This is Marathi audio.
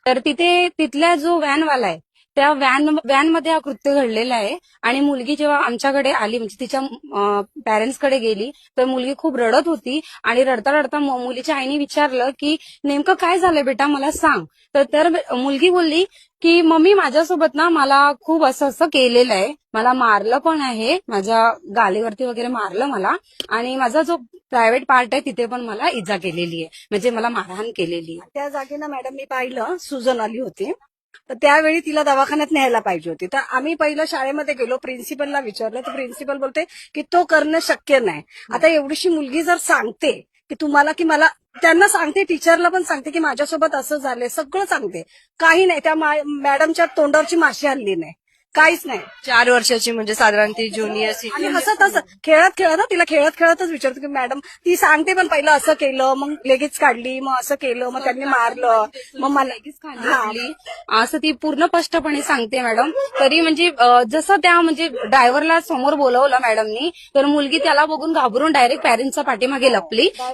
तर तिथे तिथल्या जो व्हॅनवाला आहे त्या व्हॅनमध्ये हा कृत्य घडलेला आहे. आणि मुलगी जेव्हा आमच्याकडे आली म्हणजे तिच्या पॅरेंट्सकडे गेली तर मुलगी खूप रडत होती. आणि रडता रडता मुलीच्या आईने विचारलं की नेमकं काय झालं बेटा मला सांग. तर मुलगी बोलली की मम्मी माझ्यासोबत ना मला खूप असं असं केलेलं आहे, मला मारलं पण आहे, माझ्या गालीवरती वगैरे मारलं मला. आणि माझा जो प्रायव्हेट पार्ट आहे तिथे पण मला इजा केलेली आहे, म्हणजे मला मारहाण केलेली आहे. त्या जागी ना मॅडम मी पाहिलं सुजन आली होती, तर त्यावेळी तिला दवाखान्यात न्यायला पाहिजे होती. तर आम्ही पहिलं शाळेमध्ये गेलो, प्रिन्सिपलला विचारलं, तर प्रिन्सिपल बोलते की तो करणं शक्य नाही. आता एवढीशी मुलगी जर सांगते की तुम्हाला की मला, त्यांना सांगते, टीचरला पण सांगते की माझ्यासोबत असं झालंय, सगळं सांगते, काही नाही, त्या मॅडमच्या तोंडावरची माशी हल्ली नाही, काहीच नाही. 4 वर्षाची म्हणजे साधारण ती ज्युनियर आणि सिनियर. हसत हसत खेळत खेळत तिला खेळत खेळतच विचारतो की मॅडम, ती सांगते पण पहिलं असं केलं, मग लगेच काढली, मग असं केलं, मग त्यांनी मारलं, मग मला खाली असं ती पूर्ण स्पष्टपणे सांगते मॅडम. तरी म्हणजे जसं त्या म्हणजे ड्रायव्हरला समोर बोलवलं मॅडमनी तर मुलगी त्याला बघून घाबरून डायरेक्ट पॅरेंट्सच्या पाठीमागे लपली.